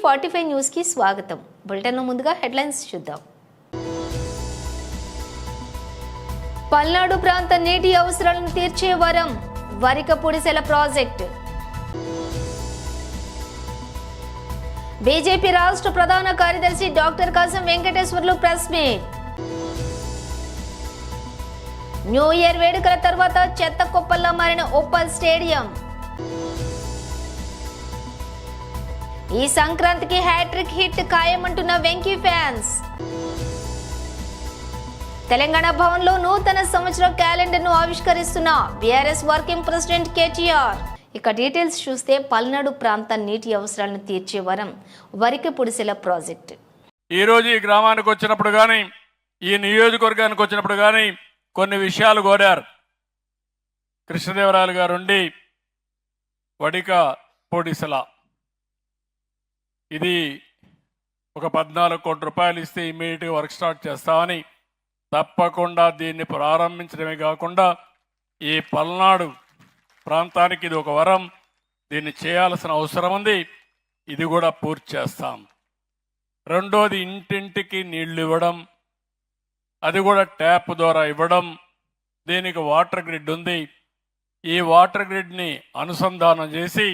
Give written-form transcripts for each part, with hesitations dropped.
టీవీ45 news కి స్వాగతం. Bulletin లో ముందుగా హెడ్లైన్స్ చూద్దాం. పల్నాడు ప్రాంత నీటి అవసరాలను తీర్చే వరం వరికపూడిసెల ప్రాజెక్టు. బీజేపీ రాష్ట్ర ప్రధాన కార్యదర్శి doctor Kasam Venkateswarlu press meet. New year వేడుకల తర్వాత చెత్త కుప్పల్లా మారిన ఉప్పల్ స్టేడియం. ఈ సంక్రాంతికి హ్యాట్రిక్ హిట్ ఖాయమంటున్న వెంకీ ఫ్యాన్స్. తెలంగాణ భవన్లో నూతన సంవత్సర క్యాలెండర్ ను ఆవిష్కరిస్తున్న బీఆర్ఎస్ వర్కింగ్ ప్రెసిడెంట్ కేటీఆర్. ఇక డీటెయిల్స్ చూస్తే పల్నాడు ప్రాంత నీటి అవసరాలను తీర్చే వరం వరికపూడిసెల ప్రాజెక్టు. ఈ రోజు ఈ గ్రామానికి వచ్చినప్పుడు కానీ ఈ నియోజకవర్గానికి వచ్చినప్పుడు కానీ కొన్ని విషయాలు కోరారు. కృష్ణదేవరాయలు గారు ఉండి వడికపూడిసెల ఇది ఒక 14 కోట్ల రూపాయలు ఇస్తే ఇమ్మీడియట్గా వర్క్ స్టార్ట్ చేస్తామని, తప్పకుండా దీన్ని ప్రారంభించడమే కాకుండా ఈ పల్నాడు ప్రాంతానికి ఇది ఒక వరం, దీన్ని చేయాల్సిన అవసరం ఉంది, ఇది కూడా పూర్తి చేస్తాం. రెండోది ఇంటింటికి నీళ్లు ఇవ్వడం, అది కూడా ట్యాప్ ద్వారా ఇవ్వడం. దీనికి వాటర్ గ్రిడ్ ఉంది, ఈ వాటర్ గ్రిడ్ని అనుసంధానం చేసి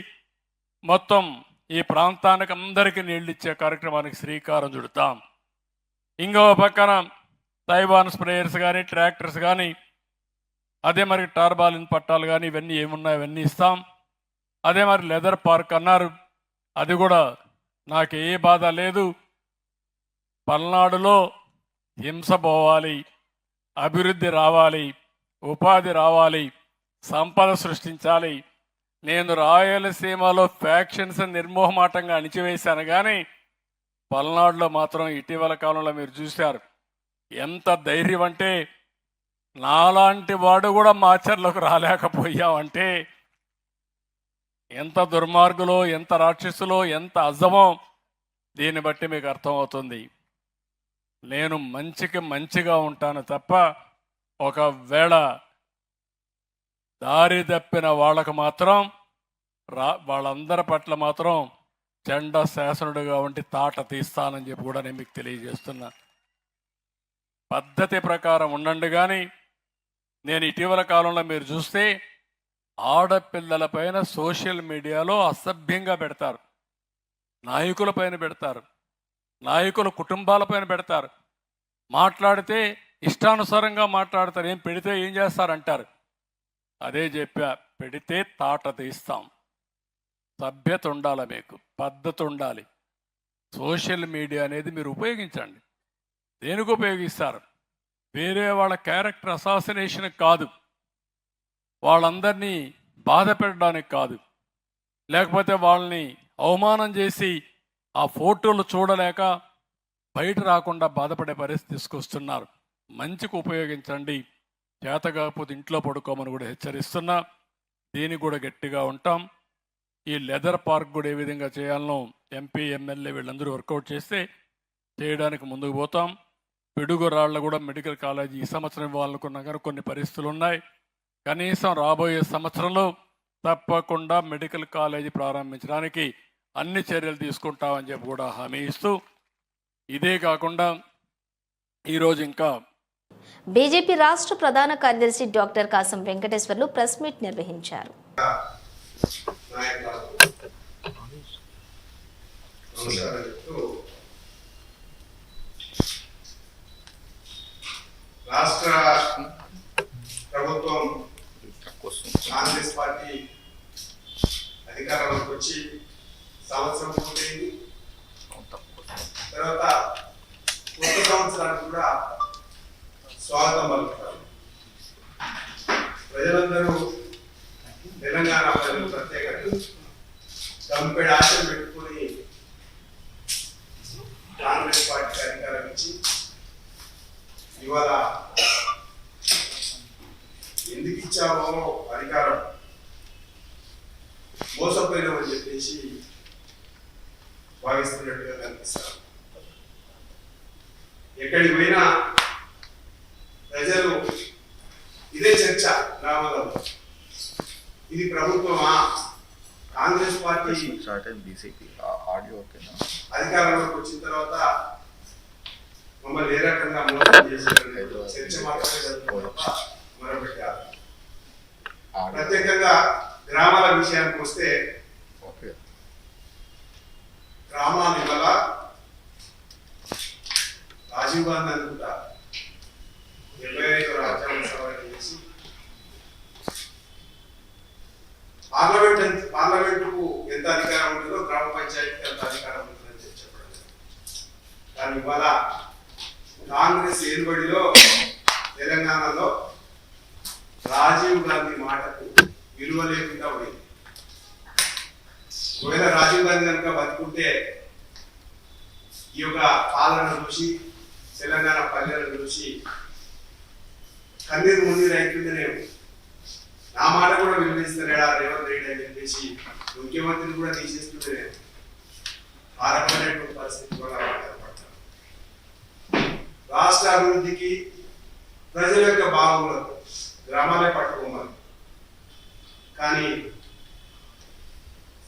మొత్తం ఈ ప్రాంతానికి అందరికీ నీళ్ళు ఇచ్చే కార్యక్రమానికి శ్రీకారం చుడతాం. ఇంకో పక్కన తైవాన్ స్ప్రేయర్స్ కానీ ట్రాక్టర్స్ కానీ అదే మరి టార్బాలిన్ పట్టాలు కానీ ఇవన్నీ ఏమున్నాయి అవన్నీ ఇస్తాం. అదే మరి లెదర్ పార్క్ అన్నారు, అది కూడా నాకు ఏ బాధ లేదు. పల్నాడులో హింస పోవాలి, అభివృద్ధి రావాలి, ఉపాధి రావాలి, సంపద సృష్టించాలి. నేను రాయలసీమలో ఫ్యాక్షన్స్ నిర్మోహమాటంగా అణిచివేశాను, కానీ పల్నాడులో మాత్రం ఇటీవల కాలంలో మీరు చూశారు ఎంత ధైర్యం అంటే, నాలాంటి వాడు కూడా మాచర్లకు రాలేకపోయామంటే ఎంత దుర్మార్గులో, ఎంత రాక్షసులో, ఎంత అజమో దీన్ని బట్టి మీకు అర్థమవుతుంది. నేను మంచికి మంచిగా ఉంటాను తప్ప ఒకవేళ దారి తప్పిన వాళ్ళకు మాత్రం వాళ్ళందరి పట్ల మాత్రం చండ శాసనుడిగా ఉండి తాట తీస్తానని చెప్పి కూడా నేను మీకు తెలియజేస్తున్నా. పద్ధతి ప్రకారం ఉండండి. కానీ నేను ఇటీవల కాలంలో మీరు చూస్తే ఆడపిల్లల పైన సోషల్ మీడియాలో అసభ్యంగా పెడతారు, నాయకుల పైన పెడతారు, నాయకుల కుటుంబాల పైన పెడతారు, మాట్లాడితే ఇష్టానుసారంగా మాట్లాడతారు. ఏం పెడితే ఏం చేస్తారంటారు. అదే చెప్పా, పెడితే తాట తీస్తాం. సభ్యత ఉండాలి, మీకు పద్ధతి ఉండాలి. సోషల్ మీడియా అనేది మీరు ఉపయోగించండి. దేనికి ఉపయోగిస్తారు? వేరే వాళ్ళ క్యారెక్టర్ అసాసినేషన్ కాదు, వాళ్ళందరినీ బాధ పెట్టడానికి కాదు, లేకపోతే వాళ్ళని అవమానం చేసి ఆ ఫోటోలు చూడలేక బయట రాకుండా బాధపడే పరిస్థితి తీసుకొస్తున్నారు. మంచికి ఉపయోగించండి, చేత కాకపోతే ఇంట్లో పడుకోమని కూడా హెచ్చరిస్తున్నా. దీనికి కూడా గట్టిగా ఉంటాం. ఈ లెదర్ పార్క్ కూడా ఏ విధంగా చేయాలనో ఎంపీ ఎమ్మెల్యే వీళ్ళందరూ వర్కౌట్ చేస్తే చేయడానికి ముందుకు పోతాం. పిడుగురాళ్ళు కూడా మెడికల్ కాలేజీ ఈ సంవత్సరం ఇవ్వాలనుకున్నా కానీ కొన్ని పరిస్థితులు ఉన్నాయి. కనీసం రాబోయే సంవత్సరంలో తప్పకుండా మెడికల్ కాలేజీ ప్రారంభించడానికి అన్ని చర్యలు తీసుకుంటామని చెప్పి కూడా హామీ ఇస్తూ, ఇదే కాకుండా ఈరోజు ఇంకా బీజేపీ రాష్ట్ర ప్రధాన కార్యదర్శి doctor Kasam Venkateswarlu press meet నిర్వహించారు. రాష్ట్ర ప్రభుత్వం కాంగ్రెస్ పార్టీ అధికారంలోకి వచ్చి సంవత్సరం పూర్తయింది. తర్వాత కొత్త సంవత్సరానికి కూడా స్వాగతం పలుకుతారు. ప్రజలందరూ తెలంగాణ ప్రజలు ప్రత్యేకంగా కంపెనీ ఆశలు పెట్టుకుని కాంగ్రెస్ పార్టీకి అధికారం ఇచ్చి ఇవాళ ఎందుకు ఇచ్చామో అధికారం మోసపోయినామని చెప్పేసి భావిస్తున్నట్టుగా కనిపిస్తారు. ఎక్కడికి పోయినా ప్రజలు ఇదే చర్చ గ్రామాలలో, ఇది ప్రభుత్వమా, కాంగ్రెస్ పార్టీ అధికారంలోకి వచ్చిన తర్వాత మమ్మల్ని ఏ రకంగా మోసం చేశారు చర్చ మాత్రమే జరుగుతుంది తప్ప మరొకటి కాదు. ప్రత్యేకంగా గ్రామాల విషయానికి వస్తే గ్రామాన్ని వల్ల రాజీవ్ గాంధీ అనుకుంటా 75వ రాజ్యాంగ సవరణ చేసి పార్లమెంటుకు ఎంత అధికారం ఉంటుందో గ్రామ పంచాయతీకి ఎంత అధికారం ఉంటుందని చెప్పడం. కానీ ఇవాళ కాంగ్రెస్ ఏలుబడిలో తెలంగాణలో రాజీవ్ గాంధీ మాటకు విలువ లేకుండా పోయింది. ఒకవేళ రాజీవ్ గాంధీ కనుక బతుకుంటే ఈ యొక్క పాలన చూసి తెలంగాణ పల్లెలను చూసి కన్నీరు మున్నీరు అయిపోయిందనే నా మాట కూడా వినిపిస్తున్నాడా రేవంత్ రెడ్డి అని చెప్పేసి ముఖ్యమంత్రిని కూడా తీసేస్తుంటే భారపడేటువంటి పరిస్థితి కూడా ఏర్పడతారు. రాష్ట్ర అభివృద్ధికి ప్రజల యొక్క బాగులకు గ్రామాలే పట్టుకోమని, కానీ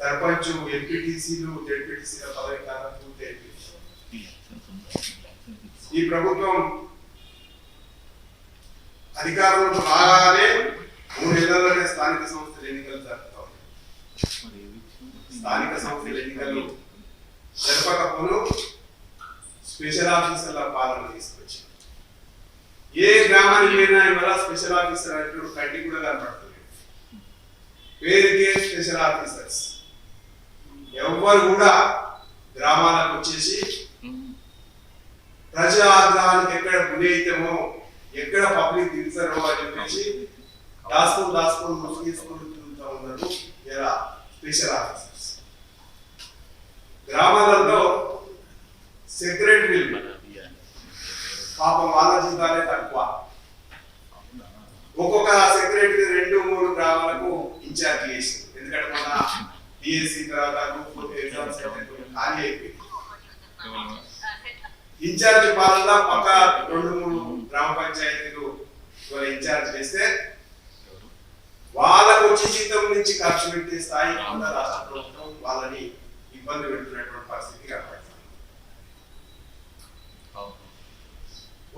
సర్పంచ్ ఎంపీటీసీలు జెడ్పీటీసీల పదవి కాలం పూర్తి అయిపోయింది. ఈ ప్రభుత్వం అధికారంలో రాగానే 3 నెలల్లోనే స్థానిక సంస్థల ఎన్నికలు జరుపుతాం. స్థానిక సంస్థల ఎన్నికలు జరపకపోను స్పెషల్ ఆఫీసర్ల పాలన తీసుకొచ్చి ఏ గ్రామానికి పోయినా ఇవాళ స్పెషల్ ఆఫీసర్ అంటే కంటి కూడా కనపడుతుంది. పేరుకే స్పెషల్ ఆఫీసర్స్ ఎవ్వరు కూడా గ్రామాలకు వచ్చేసి ప్రజా ఆగ్రహానికి ఎక్కడ గురి అయితేమో ఎక్కడ పబ్లిక్ దిగుతారో అని చెప్పేసి దాచుకొని ముసుగు తీసుకుంటూ ఉన్నారు ఇలా స్పెషల్ ఆఫీసర్స్. గ్రామాలలో సెక్రటరీలు పాపం వాళ్ళ జీతాలే తక్కువ. ఒక్కొక్క సెక్రటరీ 2-3 గ్రామాలకు ఇన్ఛార్జ్ చేసి, ఎందుకంటే మన డిఎస్సి తర్వాత గ్రూప్ ఎగ్జామ్స్ ఖాళీ అయిపోయింది. ఇన్ఛార్జ్ పాలన పక్క 2-3 గ్రామ పంచాయతీలు ఇవాళ ఇన్ఛార్జ్ చేస్తే వాళ్ళకు వచ్చే జీతం నుంచి ఖర్చు పెట్టే స్థాయి రాష్ట్ర ప్రభుత్వం వాళ్ళని ఇబ్బంది పెడుతున్నటువంటి పరిస్థితి కనపడుతుంది.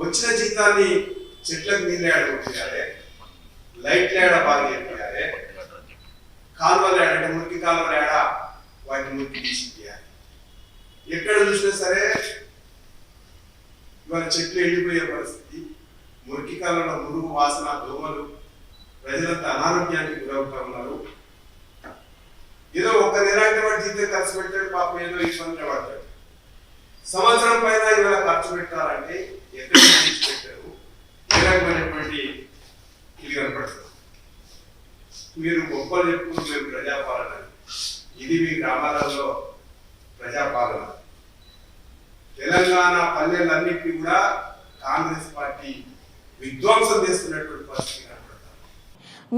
వచ్చిన జీతాన్ని చెట్లకు నీళ్ళు ఏడగొట్టాలి, లైట్లు ఏడ బాగా చేయాలి, కాలువలు ఏడంటే మురికి కాలువలు ఏడ వాటిని మురికి తీసి తీయాలి. ఎక్కడ చూసినా సరే ఇవాళ చెట్లు ఎండిపోయే పరిస్థితి, మురికి కాలంలో మురుగు వాసన, దోమలు, ప్రజలంతా అనారోగ్యానికి గురవుతా ఉన్నారు. ఏదో ఒక్క నెలాంటి వాడు జీతం ఖర్చు పెట్టాడు, పాపం ఏదో ఇబ్బంది పడతాడు. సంవత్సరం పైన ఇవాళ ఖర్చు పెట్టాలంటే ఎక్కడ పెట్టారు, ఏ రకమైనటువంటి ఇది కనపడుతుంది. మీరు గొప్పలు చెప్పుకుంటూ మేము ప్రజాపాలన, ఇది మీ గ్రామాలలో ప్రజాపాలన. తెలంగాణ పల్లెలన్నింటినీ కూడా కాంగ్రెస్ పార్టీ విధ్వంసం చేస్తున్నటువంటి పరిస్థితి కనపడుతుంది.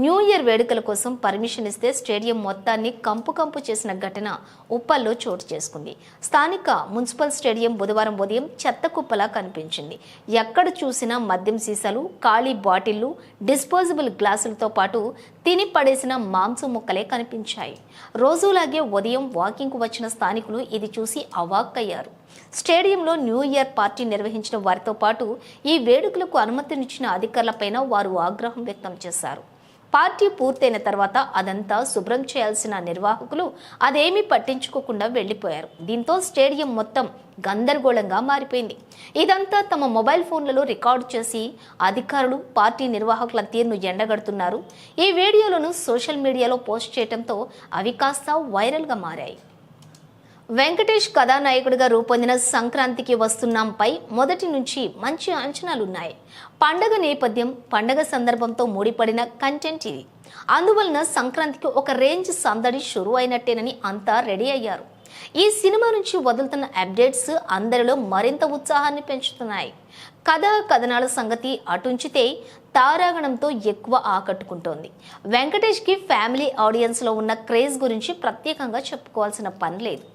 న్యూ ఇయర్ వేడుకల కోసం పర్మిషన్ ఇస్తే స్టేడియం మొత్తాన్ని కంపు చేసిన ఘటన ఉప్పల్లో చోటు చేసుకుంది. స్థానిక మున్సిపల్ స్టేడియం బుధవారం ఉదయం చెత్త కుప్పలా కనిపించింది. ఎక్కడ చూసినా మద్యం సీసాలు, ఖాళీ బాటిళ్లు, డిస్పోజబుల్ గ్లాసులతో పాటు తిని పడేసిన మాంసం ముక్కలే కనిపించాయి. రోజులాగే ఉదయం వాకింగ్కు వచ్చిన స్థానికులు ఇది చూసి అవాక్కయ్యారు. స్టేడియంలో న్యూ ఇయర్ పార్టీ నిర్వహించిన వారితో పాటు ఈ వేడుకలకు అనుమతినిచ్చిన అధికారులపైన వారు ఆగ్రహం వ్యక్తం చేశారు. పార్టీ పూర్తయిన తర్వాత అదంతా శుభ్రం చేయాల్సిన నిర్వాహకులు అదేమీ పట్టించుకోకుండా వెళ్లిపోయారు. దీంతో స్టేడియం మొత్తం గందరగోళంగా మారిపోయింది. ఇదంతా తమ మొబైల్ ఫోన్లలో రికార్డు చేసి అధికారులు, పార్టీ నిర్వాహకుల తీరును ఎండగడుతున్నారు. ఈ వీడియోలను సోషల్ మీడియాలో పోస్ట్ చేయడంతో అవి కాస్త వైరల్గా మారాయి. వెంకటేష్ కథానాయకుడిగా రూపొందిన సంక్రాంతికి వస్తున్నాంపై మొదటి నుంచి మంచి అంచనాలున్నాయి. పండగ నేపథ్యం, పండగ సందర్భంతో ముడిపడిన కంటెంట్ ఇది. అందువలన సంక్రాంతికి ఒక రేంజ్ సందడి షురు అయినట్టేనని అంతా రెడీ అయ్యారు. ఈ సినిమా నుంచి వదులుతున్న అప్డేట్స్ అందరిలో మరింత ఉత్సాహాన్ని పెంచుతున్నాయి. కథనాల సంగతి అటుంచితే తారాగణంతో ఎక్కువ ఆకట్టుకుంటోంది. వెంకటేష్కి ఫ్యామిలీ ఆడియన్స్లో ఉన్న క్రేజ్ గురించి ప్రత్యేకంగా చెప్పుకోవాల్సిన పని లేదు.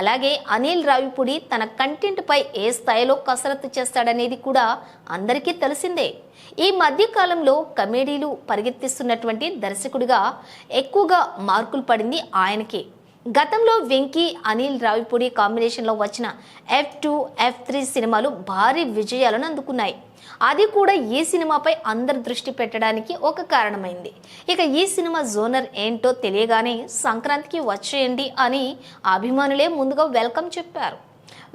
అలాగే అనిల్ రావిపూడి తన కంటెంట్పై ఏ స్థాయిలో కసరత్తు చేస్తాడనేది కూడా అందరికీ తెలిసిందే. ఈ మధ్య కాలంలో కమెడీలు పరిగెత్తిస్తున్నటువంటి దర్శకుడిగా ఎక్కువగా మార్కులు పడింది ఆయనకే. గతంలో వెంకీ అనిల్ రావిపూడి కాంబినేషన్లో వచ్చిన F2, F3 సినిమాలు భారీ విజయాలను అందుకున్నాయి. అది కూడా ఈ సినిమాపై అందరి దృష్టి పెట్టడానికి ఒక కారణమైంది. ఇక ఈ సినిమా జోనర్ ఏంటో తెలియగానే సంక్రాంతికి వచ్చేయండి అని అభిమానులే ముందుగా వెల్కమ్ చెప్పారు.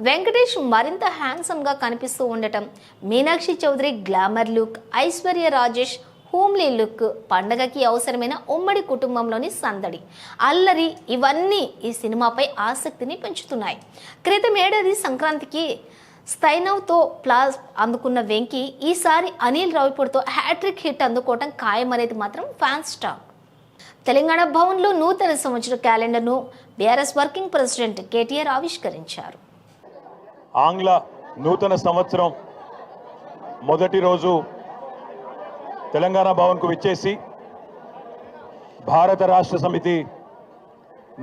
వెంకటేష్ మరింత హ్యాండ్సమ్గా కనిపిస్తూ ఉండటం, Meenakshi Chaudhary glamour look, Aishwarya Rajesh homely look, పండగకి అవసరమైన ఉమ్మడి కుటుంబంలోని సందడి, అల్లరి ఇవన్నీ ఈ సినిమాపై ఆసక్తిని పెంచుతున్నాయి. క్రితం ఏడాది సంక్రాంతికి స్థైనవ్తో ప్లాస్ అందుకున్న వెంకీ ఈసారి అనిల్ రావిపూడితో హ్యాట్రిక్ హిట్ అందుకోవటం ఖాయమనేది మాత్రం ఫ్యాన్స్ టాక్. తెలంగాణ భవన్లో నూతన సంవత్సర క్యాలెండర్ను బీఆర్ఎస్ వర్కింగ్ ప్రెసిడెంట్ కేటీఆర్ ఆవిష్కరించారు. ఆంగ్ల నూతన సంవత్సరం మొదటి రోజు తెలంగాణ భవన్కు విచ్చేసి భారత రాష్ట్ర సమితి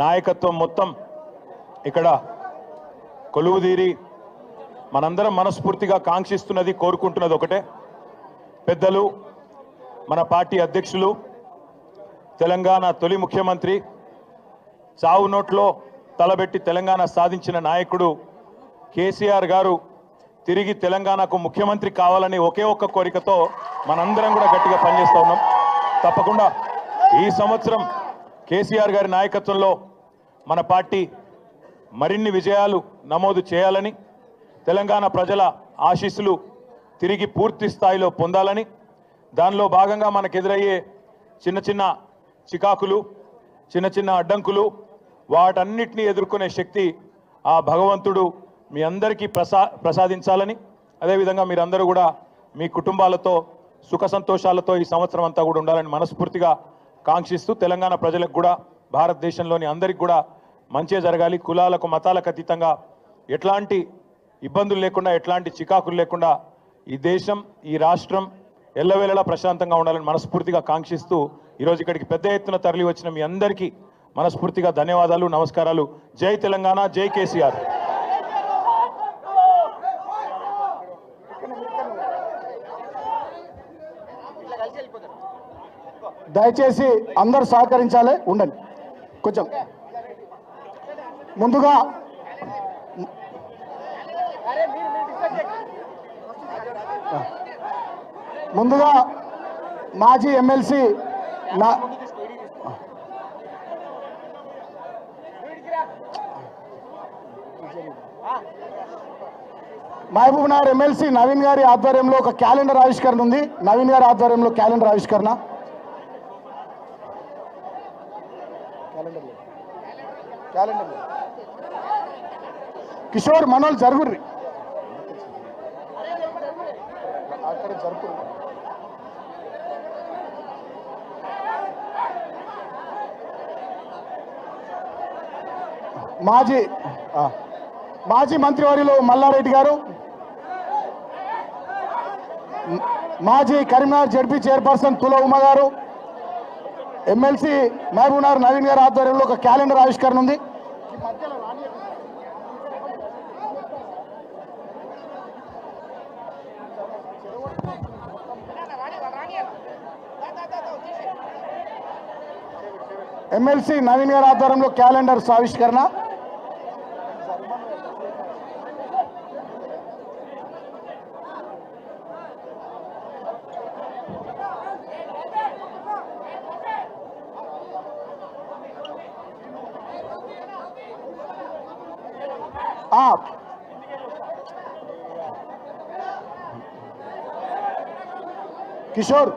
నాయకత్వం మొత్తం ఇక్కడ కొలువుదీరి మనందరం మనస్ఫూర్తిగా కాంక్షిస్తున్నది, కోరుకుంటున్నది ఒకటే. పెద్దలు, మన పార్టీ అధ్యక్షులు, తెలంగాణ తొలి ముఖ్యమంత్రి, చావు నోట్లో తలబెట్టి తెలంగాణ సాధించిన నాయకుడు కేసీఆర్ గారు తిరిగి తెలంగాణకు ముఖ్యమంత్రి కావాలని ఒకే ఒక్క కోరికతో మనందరం కూడా గట్టిగా పనిచేస్తూ ఉన్నాం. తప్పకుండా ఈ సంవత్సరం కేసీఆర్ గారి నాయకత్వంలో మన పార్టీ మరిన్ని విజయాలు నమోదు చేయాలని, తెలంగాణ ప్రజల ఆశీస్సులు తిరిగి పూర్తి స్థాయిలో పొందాలని, దానిలో భాగంగా మనకు ఎదురయ్యే చిన్న చిన్న చికాకులు, చిన్న చిన్న అడ్డంకులు, వాటన్నిటినీ ఎదుర్కొనే శక్తి ఆ భగవంతుడు మీ అందరికీ ప్రసాదించాలని, అదేవిధంగా మీరందరూ కూడా మీ కుటుంబాలతో సుఖ సంతోషాలతో ఈ సంవత్సరం అంతా కూడా ఉండాలని మనస్ఫూర్తిగా కాంక్షిస్తూ, తెలంగాణ ప్రజలకు కూడా భారతదేశంలోని అందరికి కూడా మంచి జరగాలి, కులాలకు మతాలకు అతీతంగా ఎట్లాంటి ఇబ్బందులు లేకుండా, ఎట్లాంటి చికాకులు లేకుండా ఈ దేశం, ఈ రాష్ట్రం ఎల్లవేళలా ప్రశాంతంగా ఉండాలని మనస్ఫూర్తిగా కాంక్షిస్తూ ఈరోజు ఇక్కడికి పెద్ద ఎత్తున తరలి వచ్చిన మీ అందరికీ మనస్ఫూర్తిగా ధన్యవాదాలు, నమస్కారాలు. జై తెలంగాణ, జై కేసీఆర్. దయచేసి అందరూ సహకరించాలి, ఉండండి కొంచెం. ముందుగా మాజీ ఎమ్మెల్సీ మహబూబ్ నగర్ ఎమ్మెల్సీ నవీన్ గారి ఆధ్వర్యంలో ఒక క్యాలెండర్ ఆవిష్కరణ ఉంది. నవీన్ గారి ఆధ్వర్యంలో క్యాలెండర్ ఆవిష్కరణ. కిషోర్ మనోల్ జరుగుర్రి అక్కడ జరుపు. మాజీ మంత్రివర్యులు మల్లారెడ్డి గారు, మాజీ కరీంనగర్ జడ్పీ చైర్పర్సన్ తుల ఉమ గారు, ఎమ్మెల్సీ మహబూబ్ నగర్ నవీన్ గారి ఆధ్వర్యంలో ఒక క్యాలెండర్ ఆవిష్కరణ ఉంది. ఎమ్మెల్సీ నవీన్ గారి ఆధ్వర్యంలో క్యాలెండర్స్ ఆవిష్కరణ. కిషోర్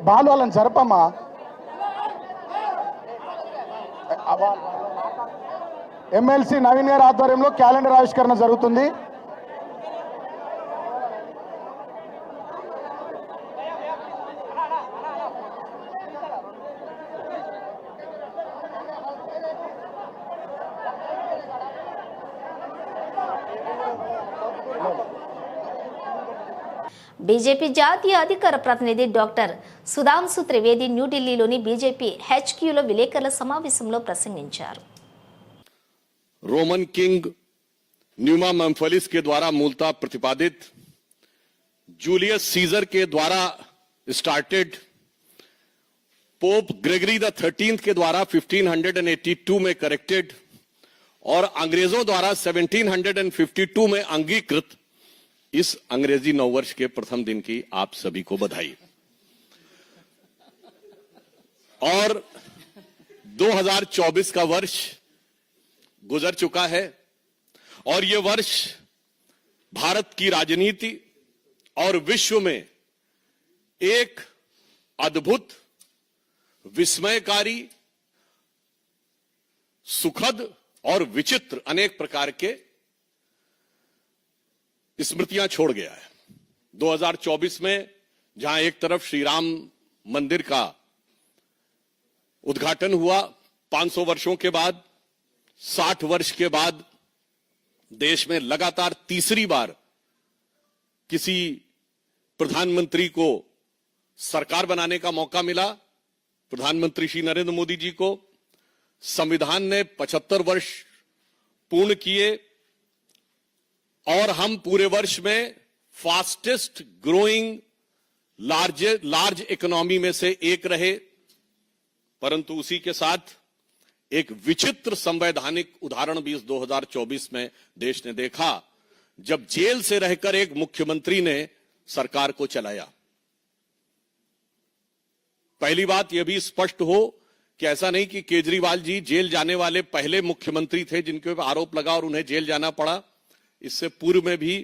బాలు వాళ్ళని జరపమ్మా. ఎమ్మెల్సీ నవీన్ గారి ఆధ్వర్యంలో క్యాలెండర్ ఆవిష్కరణ జరుగుతుంది. బీజేపీ జాతీయ అధికార ప్రతినిధి డాక్టర్ సుధాంశు త్రివేది న్యూఢిల్లీలోని బీజేపీ హెచ్క్యూలో విలేకరుల సమావేశంలో ప్రసంగించారు. रोमन किंग न्यूमा मेम्फिलिस के द्वारा मूलतः प्रतिपादित, जूलियस सीजर के द्वारा started pope Gregory the 13th के द्वारा 1582 में करेक्टेड और अंग्रेजों द्वारा 1752 में अंगीकृत इस अंग्रेजी नववर्ष के प्रथम दिन की आप सभी को बधाई। और 2024 का वर्ष गुजर चुका है और यह वर्ष भारत की राजनीति और विश्व में एक अद्भुत, विस्मयकारी, सुखद और विचित्र अनेक प्रकार के स्मृतियां छोड़ गया है। 2024 में जहां एक तरफ श्री राम मंदिर का उद्घाटन हुआ 500 वर्षों के बाद, 60 वर्ष के बाद देश में लगातार तीसरी बार किसी प्रधानमंत्री को सरकार बनाने का मौका मिला। प्रधानमंत्री श्री नरेंद्र मोदी जी को संविधान ने 75 वर्ष पूर्ण किए और हम पूरे वर्ष में फास्टेस्ट ग्रोइंग लार्ज इकोनॉमी में से एक रहे। परंतु उसी के साथ एक विचित्र संवैधानिक उदाहरण भी इस 2024 में देश ने देखा, जब जेल से रहकर एक मुख्यमंत्री ने सरकार को चलाया। पहली बात यह भी स्पष्ट हो कि ऐसा नहीं कि केजरीवाल जी जेल जाने वाले पहले मुख्यमंत्री थे जिनके ऊपर आरोप लगा और उन्हें जेल जाना पड़ा। इससे पूर्व में भी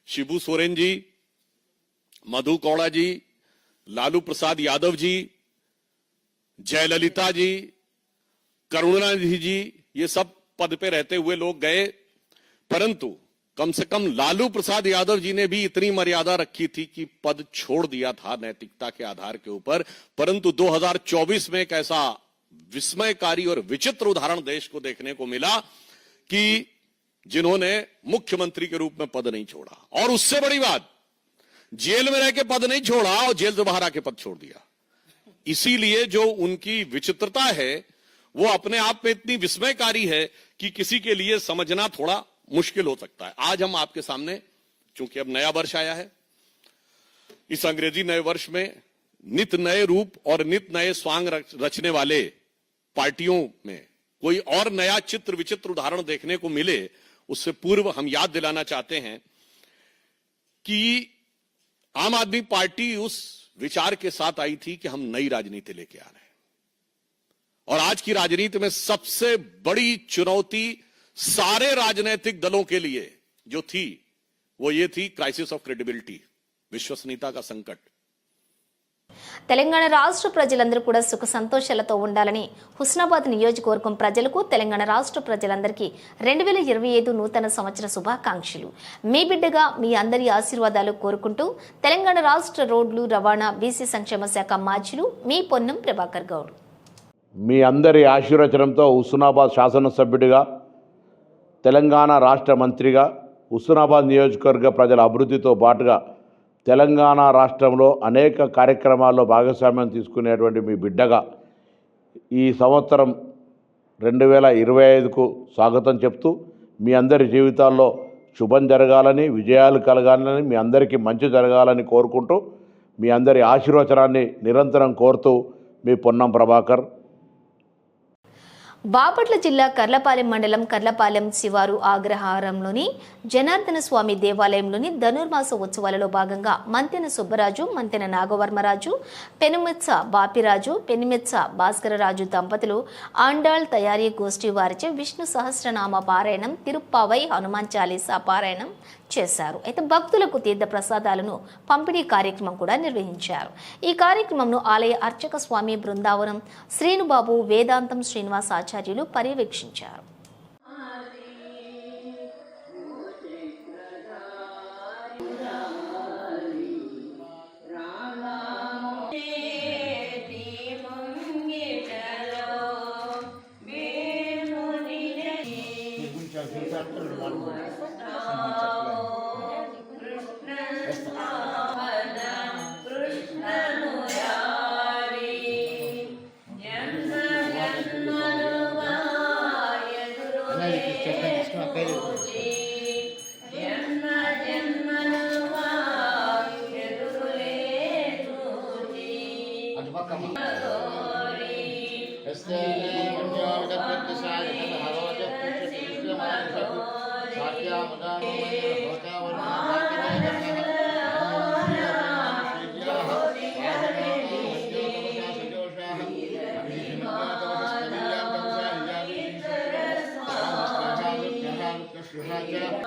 शिबू सोरेन जी, मधु कौड़ा जी, लालू प्रसाद यादव जी, जयललिता जी, करुणानिधि जी, ये सब पद पे रहते हुए लोग गए। परंतु कम से कम लालू प्रसाद यादव जी ने भी इतनी मर्यादा रखी थी कि पद छोड़ दिया था नैतिकता के आधार के ऊपर। परंतु 2024 में एक ऐसा विस्मयकारी और विचित्र उदाहरण देश को देखने को मिला कि जिन्होंने मुख्यमंत्री के रूप में पद नहीं छोड़ा, और उससे बड़ी बात, जेल में रह के पद नहीं छोड़ा और जेल से बाहर आके पद छोड़ दिया। इसीलिए जो उनकी विचित्रता है वो अपने आप में इतनी विस्मयकारी है कि किसी के लिए समझना थोड़ा मुश्किल हो सकता है। आज हम आपके सामने, चूंकि अब नया वर्ष आया है, इस अंग्रेजी नए वर्ष में नित नए रूप और नित नए स्वांग रचने वाले पार्टियों में कोई और नया चित्र विचित्र उदाहरण देखने को मिले, उससे पूर्व हम याद दिलाना चाहते हैं कि आम आदमी पार्टी उस विचार के साथ आई थी कि हम नई राजनीति लेके आ रहे हैं। और आज की राजनीति में सबसे बड़ी चुनौती सारे राजनीतिक दलों के लिए जो थी वो ये थी क्राइसिस ऑफ क्रेडिबिलिटी, विश्वसनीयता का संकट। తెలంగాణ రాష్ట్ర ప్రజలందరూ కూడా సుఖ సంతోషాలతో ఉండాలని హుస్నాబాద్ నియోజకవర్గం ప్రజలకు తెలంగాణ రాష్ట్ర ప్రజలందరికీ 2025 నూతన సంవత్సర శుభాకాంక్షలు. మీ బిడ్డగా మీ అందరి ఆశీర్వాదాలు కోరుకుంటూ తెలంగాణ రాష్ట్ర రోడ్లు రవాణా బీసీ సంక్షేమ శాఖ మాజీలు మీ పొన్నం ప్రభాకర్ గౌడ్. మీ అందరి ఆశీర్వచనంతో హుస్నాబాద్ శాసనసభ్యుడిగా, తెలంగాణ రాష్ట్ర మంత్రిగా, హుస్నాబాద్ నియోజకవర్గ ప్రజల అభివృద్ధితో పాటుగా తెలంగాణ రాష్ట్రంలో అనేక కార్యక్రమాల్లో భాగస్వామ్యం తీసుకునేటువంటి మీ బిడ్డగా ఈ సంవత్సరం 2025కు స్వాగతం చెప్తూ మీ అందరి జీవితాల్లో శుభం జరగాలని, విజయాలు కలగాలని, మీ అందరికీ మంచి జరగాలని కోరుకుంటూ మీ అందరి ఆశీర్వచనాన్ని నిరంతరం కోరుతూ మీ పొన్నం ప్రభాకర్. బాపట్ల జిల్లా కర్లపాలెం మండలం కర్లపాలెం శివారు ఆగ్రహారంలోని జనార్దన స్వామి దేవాలయంలోని ధనుర్మాస ఉత్సవాలలో భాగంగా మంతెన సుబ్బరాజు, మంతెన నాగవర్మరాజు, పెనుమెత్స బాపిరాజు, పెనుమెత్స భాస్కరరాజు దంపతులు ఆండాళ్ తయారీ గోష్ఠి వారిచే విష్ణు సహస్రనామ పారాయణం, తిరుప్పావై, హనుమాన్ చాలీసా పారాయణం చేశారు. అయితే భక్తులకు తీర్థ ప్రసాదాలను పంపిణీ కార్యక్రమం కూడా నిర్వహించారు. ఈ కార్యక్రమంను ఆలయ అర్చక స్వామి బృందావనం శ్రీనుబాబు, వేదాంతం శ్రీనివాస్ ఆచార్యులు పర్యవేక్షించారు.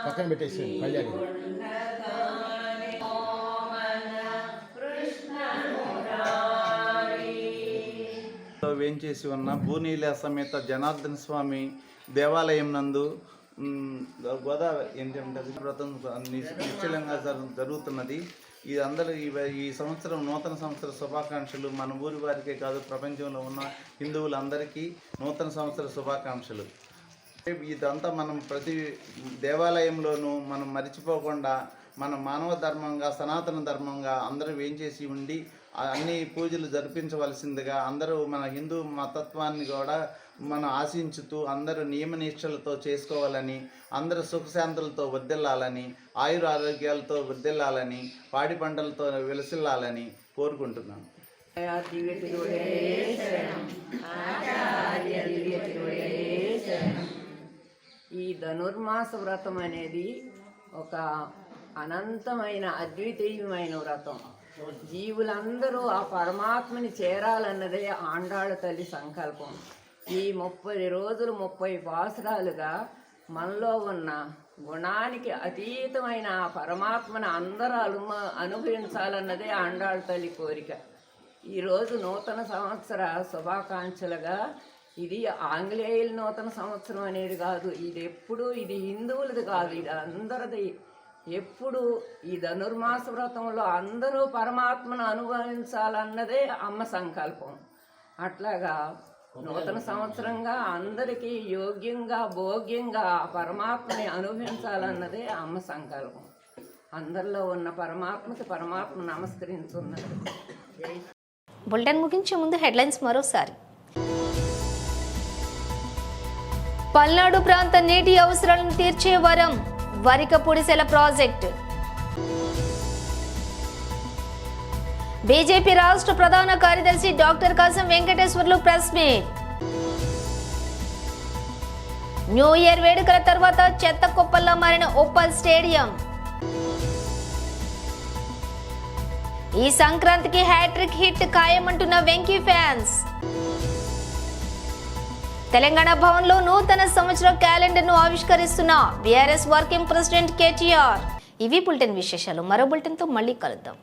పక్కన పెట్టేసి కళ్యాణి వేంచేసి ఉన్న భూనీల సమేత జనార్దన స్వామి దేవాలయం నందు గోదావరి ఏంటంటే వ్రతం నిశ్చలంగా జరుగుతున్నది. ఇది అందరూ ఈ సంవత్సరం నూతన సంవత్సర శుభాకాంక్షలు. మన ఊరి వారికే కాదు, ప్రపంచంలో ఉన్న హిందువులందరికీ నూతన సంవత్సర శుభాకాంక్షలు. ఇదంతా మనం ప్రతి దేవాలయంలోనూ మనం మర్చిపోకుండా మన మానవ ధర్మంగా, సనాతన ధర్మంగా అందరూ వేంచేసి ఉండి అన్ని పూజలు జరిపించవలసిందిగా అందరూ మన హిందూ మతత్వాన్ని కూడా మనం ఆశించుతూ అందరూ నియమనిష్టలతో చేసుకోవాలని, అందరూ సుఖశాంతులతో వర్ధిల్లాలని, ఆయుర ఆరోగ్యాలతో వర్ధిల్లాలని, పాడి పంటలతో విలసిల్లాలని కోరుకుంటున్నాను. ఈ ధనుర్మాస వ్రతం అనేది ఒక అనంతమైన అద్వితీయమైన వ్రతం. జీవులందరూ ఆ పరమాత్మని చేరాలన్నదే ఆండాళ్ళ తల్లి సంకల్పం. ఈ 30 రోజులు 30 పాసురాలుగా మనలో ఉన్న గుణానికి అతీతమైన ఆ పరమాత్మను అందరూ అనుభవించాలన్నదే ఆండాళ్ళ తల్లి కోరిక. ఈరోజు నూతన సంవత్సర శుభాకాంక్షలుగా, ఇది ఆంగ్లేయుల నూతన సంవత్సరం అనేది కాదు, ఇది హిందువులది కాదు, ఇది అందరిది. ఎప్పుడు ఈ ధనుర్మాస వ్రతంలో అందరూ పరమాత్మను అనుభవించాలన్నదే అమ్మ సంకల్పం. అట్లాగా నూతన సంవత్సరంగా అందరికీ యోగ్యంగా, భోగ్యంగా పరమాత్మని అనుభవించాలన్నదే అమ్మ సంకల్పం. అందరిలో ఉన్న పరమాత్మ నమస్కరించున్నది. బులెటిన్ ముగించే ముందు హెడ్లైన్స్ మరోసారి. పల్నాడు ప్రాంత నీటి అవసరాలను తీర్చే వరం వరికపూడిసెల ప్రాజెక్టు. బీజేపీ రాష్ట్ర ప్రధాన కార్యదర్శి doctor Kasam Venkateswarlu press meet. New year వేడుకల తర్వాత చెత్త కుప్పల్లా మారిన ఉప్పల్ స్టేడియం. ఈ సంక్రాంతికి హ్యాట్రిక్ హిట్ ఖాయమంటున్న వెంకీ ఫ్యాన్స్. తెలంగాణ భవన్లో నూతన సంవత్సర క్యాలెండర్ను ఆవిష్కరిస్తున్న బీఆర్ఎస్ వర్కింగ్ ప్రెసిడెంట్ కేటీఆర్. ఇవి బులెటిన్ విశేషాలు. మరో బులెటిన్తో మళ్ళీ కలుద్దాం.